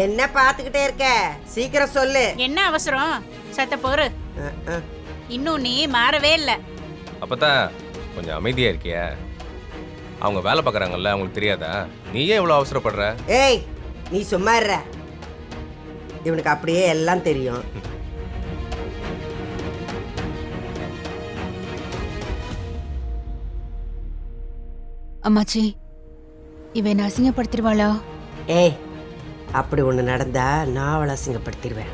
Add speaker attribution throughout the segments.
Speaker 1: என்ன பாத்துக்கிட்டே இருக்க? சீக்கிரம் சொல்லு.
Speaker 2: என்ன அவசரம்? சத்த போரு. இன்னும் நீ மாறவே இல்லை.
Speaker 3: அப்பதான் கொஞ்சம் அமைதியா இருக்கியா? அவங்க வேலை பார்க்குறாங்கல்ல, அவங்களுக்கு தெரியாதா? நீ ஏன் இவ்வளோ அவசரப்படுற?
Speaker 1: ஏய், நீ சும்மா இருற. இவனுக்கு அப்படியே எல்லாம் தெரியும்.
Speaker 4: அம்மாச்சி, இவன் அசிங்கப்படுத்திடுவாளா?
Speaker 1: ஏய், அப்படி ஒன்று நடந்தா நான் அவளை அசிங்கப்படுத்திடுவேன்.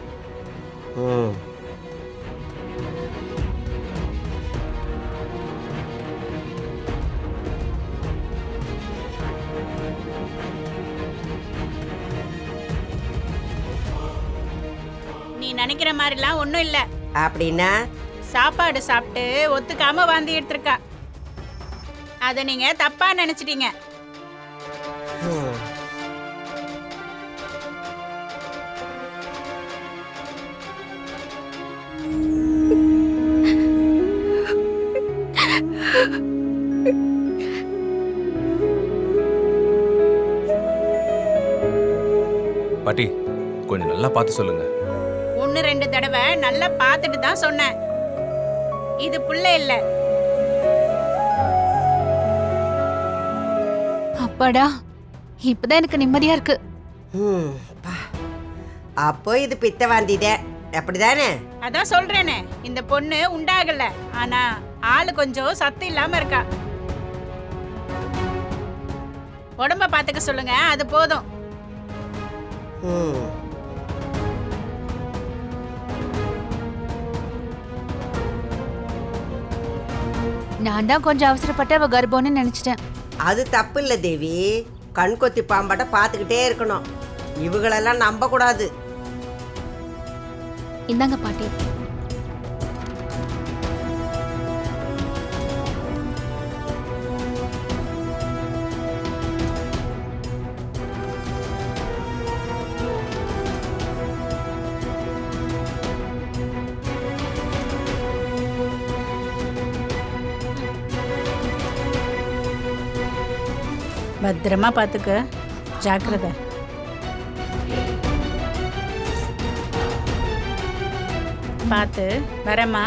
Speaker 2: நீ நினைக்கிற மாதிரிலாம் ஒன்றும் இல்லை.
Speaker 1: அப்படின்னா?
Speaker 2: சாப்பாடு சாப்பிட்டு ஒத்துக்காம வாந்தி எடுத்திருக்கா. அதை நீங்க தப்பா நினைச்சிட்டீங்க.
Speaker 3: பாட்டி, கொஞ்சம் நல்லா பார்த்து சொல்லுங்க.
Speaker 2: 1-2 தடவை நல்லா பார்த்துட்டு தான் சொன்னேன். இது புள்ள இல்ல.
Speaker 4: அப்பாடா, இப்பதான் எனக்கு நிம்மதியா இருக்கு.
Speaker 1: அப்போ இது பித்த வாந்திதே, அப்படிதானே?
Speaker 2: அதான் சொல்றேனே, இந்த பொண்ணு உண்டாகல. ஆனா ஆளு கொஞ்சம் சத்து இல்லாம இருக்கா. உடம்ப பாத்துக்க சொல்லுங்க, அது போதும்.
Speaker 4: நான் தான் கொஞ்சம் அவசரப்பட்டு அவ கர்ப்பம்னு நினைச்சிட்டேன்.
Speaker 1: அது தப்பு இல்ல தேவி. கண் கொத்தி பாம்பாட்ட பார்த்துக்கிட்டே இருக்கணும். இவங்களெல்லாம் நம்ப கூடாது.
Speaker 4: இந்தாங்க பாட்டி.
Speaker 2: பத்திரமா பாத்துக்க, ஜாக்கிரதை. பார்த்து வரமா.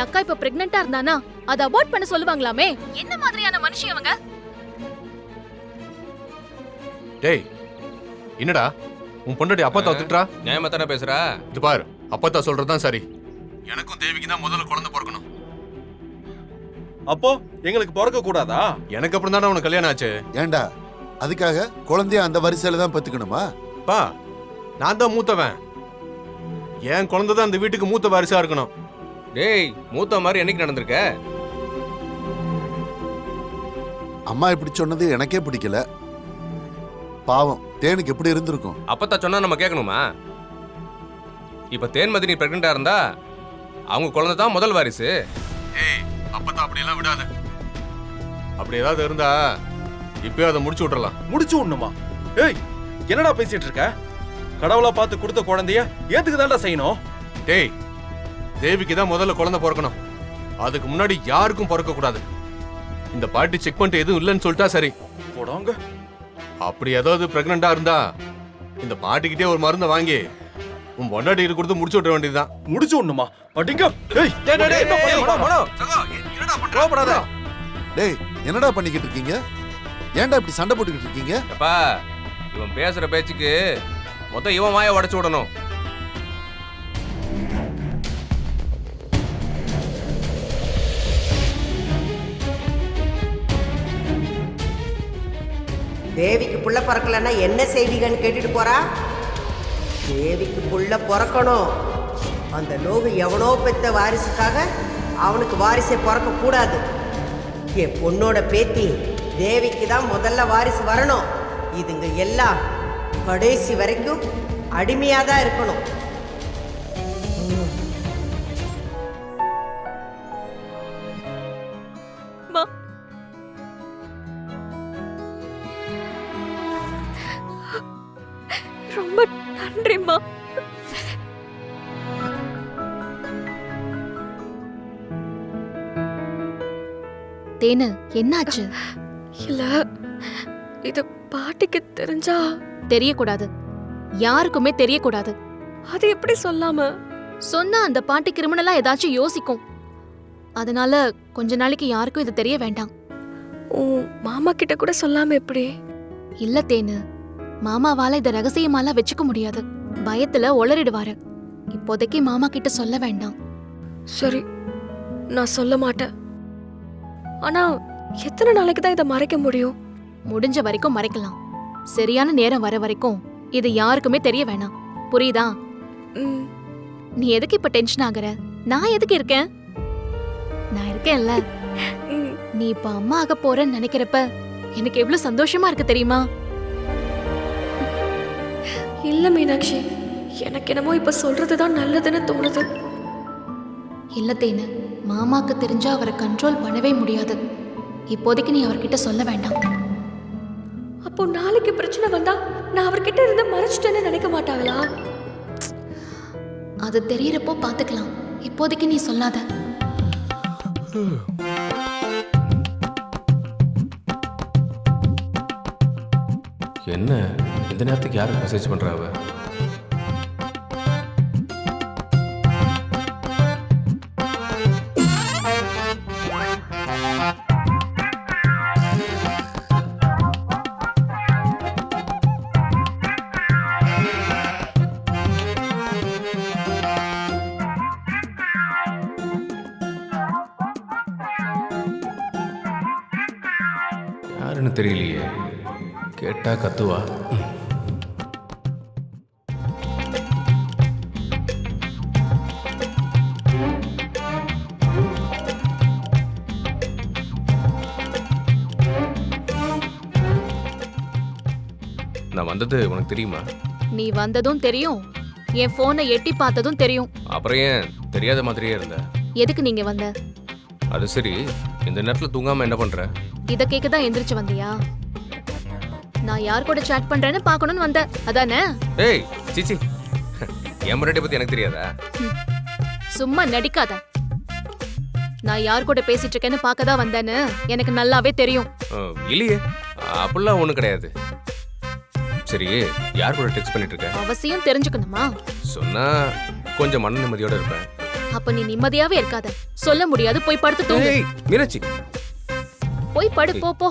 Speaker 5: அக்கா இப்ப பிரெக்னன்ட்டா இருந்தானா அத அபார்ட் பண்ண சொல்லுவாங்களாமே. என்ன மாதிரியான மனுஷன் அவங்க?
Speaker 6: டேய், என்னடா உன் பொண்டாட்டி அப்பத்தா திட்டுறா?
Speaker 3: நியாயமா தானே பேசுறா?
Speaker 6: இது பாரு, அப்பத்தா சொல்றதுதான் சரி. எனக்கும் தேவிக்கு தான் முதல்ல குழந்தை பிறக்கணும்.
Speaker 7: அப்போ எங்களுக்கு பிறக்க கூடாதா?
Speaker 6: எனக்கு அப்புறம் தானே உனக்கு கல்யாணம் ஆச்சு.
Speaker 8: ஏண்டா அதுக்காக குழந்தைய அந்த வரிசையில தான் பெத்துக்கணுமா?
Speaker 6: பா, நான் தான் மூத்தவன். என் குழந்தை தான் அந்த வீட்டுக்கு மூத்த வாரிசா இருக்கணும்.
Speaker 3: டேய், மூத்த மாதிரி என்னைக்கு நடந்திருக்க?
Speaker 8: அம்மா இப்படி சொன்னது எனக்கே பிடிக்கல. பாவம், தேனுக்கு எப்படி இருந்திருக்கும்?
Speaker 3: அப்பத்தா சொன்னா நம்ம கேட்கணுமா? இப்ப தேன்மதி நீ பிரெக்னண்டா இருந்தா அவங்க குழந்தை தான் முதல் வாரிசு.
Speaker 6: ஏய், அப்பத்தா அப்படியெல்லாம் விடாது. அப்படி ஏதாவது இருந்தா இப்பயே அதை முடிச்சு விட்டுறலாம்.
Speaker 7: முடிச்சு விடணுமா? ஏய், என்னடா பேசிட்டு இருக்க? கடவுளா பார்த்து கொடுத்த குழந்தைய ஏத்துக்கு தான்டா செய்யணும்.
Speaker 6: டேய், தேவிக்கு தான் முதல்ல குழந்தை பிறக்கணும். அதுக்கு முன்னாடி யாருக்கும் பிறக்க கூடாது. இந்த பாட்டி செக் பண்ணிட்டு எதுவும் இல்லைன்னு சொல்லிட்டா சரி.
Speaker 7: போடாங்க.
Speaker 6: அப்படி ஏதாவது பிரெக்னண்டா இருந்தா இந்த பாட்டிக்கிட்டே ஒரு மருந்தை வாங்கி உன் பொண்டாட்டி கொடுத்து முடிச்சு விட வேண்டியதுதான்.
Speaker 7: முடிச்சு விடணுமா? அடிங்க. ஏய்,
Speaker 8: டேய், என்னடா பண்ணிக்கிட்டு இருக்கீங்க? ஏன்டா இப்படி சண்டை போட்டுக்கிட்டு இருக்கீங்க?
Speaker 3: அப்பா, இவன் பேசுற பேச்சுக்கு மொத்தம் இவன் வாயை உடைச்சு விடணும்.
Speaker 1: தேவிக்கு புள்ள பிறக்கலன்னா என்ன செய்வீங்கன்னு கேட்டுட்டு போறா. தேவிக்கு புள்ள பிறக்கணும். அந்த லோகு எவனோ பெத்த வாரிசுக்காக அவனுக்கு வாரிசை பிறக்க கூடாது. என் பொண்ணோட பேத்தி தேவிக்கு தான் முதல்ல வாரிசு வரணும். இதுங்க எல்லாம் கடைசி வரைக்கும் அடிமையாக தான் இருக்கணும்.
Speaker 5: சொல்றேம்மா.
Speaker 4: தேனு என்னாச்சு?
Speaker 5: இல்ல இது பாட்டிக்கு தெரிஞ்சா
Speaker 4: தெரியக்கூடாது, யாருக்குமே தெரியக்கூடாது.
Speaker 5: அது எப்படி சொல்லாம?
Speaker 4: சொன்னா அந்த பாட்டி கிரிமினலா ஏதாச்சும் யோசிக்கும். அதனால கொஞ்ச நாளைக்கு யாருக்கும் இது தெரிய வேண்டாம்.
Speaker 5: உன் மாமா கிட்ட கூட சொல்லாம எப்படி?
Speaker 4: இல்ல தேனு, மாமாவால இத ரகசியமாலாம் வச்சுக்க முடியாது. பயத்துல உளறிடுவாரு. இப்போதைக்கு மாமா கிட்ட சொல்ல வேண்டாம்.
Speaker 5: சரி, நான் சொல்ல மாட்டேன். ஆனா எத்தனை நாளைக்கு தான் இதை மறைக்க முடியும்?
Speaker 4: முடிஞ்ச வரைக்கும் மறைக்கலாம். சரியான நேரம் வர வரைக்கும் இது யாருக்குமே தெரிய வேணாம். புரியுதா?
Speaker 5: ம்,
Speaker 4: நீ எதுக்கு இப்ப டென்ஷன் ஆகுற? நான் எதுக்கு இருக்கேன்? நான் இருக்கேன்ல.
Speaker 5: ம்.
Speaker 4: நீ இப்ப அம்மா ஆக போறன்னு நினைக்கிறப்ப எனக்கு எவ்வளவு சந்தோஷமா இருக்கு தெரியுமா?
Speaker 5: இல்ல மீனாட்சி, எனக்கு என்னமோ இப்ப சொல்றதுதான் நல்லதுன்னு தோணுது.
Speaker 4: இல்ல தேனு, மாமாக்கு தெரிஞ்சா அவரை கண்ட்ரோல் பண்ணவே முடியாது. இப்போதைக்கு நீ அவர்கிட்ட சொல்ல வேண்டாம்.
Speaker 5: அப்போ நாளைக்கு பிரச்சனை வந்தா நான் அவர்கிட்ட இருந்து மறைச்சிட்டேன்னு நினைக்க மாட்டாங்களா?
Speaker 4: அது தெரியறப்போ பாத்துக்கலாம். இப்போதைக்கு நீ சொல்லாத.
Speaker 3: என்ன இந்த நேரத்துக்கு யாருக்கு மெசேஜ் பண்றா அவ? யாருன்னு தெரியலையே, கேட்டா கத்துவா. நான் வந்தது உனக்கு தெரியுமா?
Speaker 4: நீ வந்ததும் தெரியும், என் போனை எட்டி பார்த்ததும் தெரியும்.
Speaker 3: அப்புறம் ஏன் தெரியாத மாதிரியே இருந்த?
Speaker 4: எதுக்கு நீங்க வந்த?
Speaker 3: அது சரி, இந்த நேரத்துல தூங்காம என்ன பண்ற?
Speaker 4: இத கேக்கதான் எந்திரிச்சு வந்தியா? நான் யார் கூட சாட் பண்றேன்னு பார்க்கணும்னு வந்த, அதானே?
Speaker 3: ஏய் சிச்சி, என் முன்னாடி பத்தி எனக்கு தெரியாதா?
Speaker 4: சும்மா நடிக்காத. நான் யார் கூட பேசிட்டு இருக்கேன்னு பார்க்க தான் வந்தேன்னு எனக்கு நல்லாவே தெரியும்.
Speaker 3: இல்லையே, அப்படிலாம் ஒண்ணும் கிடையாது. சரி, யார் கூட டெக்ஸ்ட் பண்ணிட்டு இருக்க?
Speaker 4: அவசியம் தெரிஞ்சுக்கணுமா?
Speaker 3: சொன்னா கொஞ்சம் மன நிம்மதியோட இருப்பேன்.
Speaker 4: அப்ப நீ நிம்மதியாவே இருக்காத. சொல்ல முடியாது, போய் படுத்து தூங்கு.
Speaker 3: ஏய் மீனாட்சி,
Speaker 4: போய் படு, போ போ.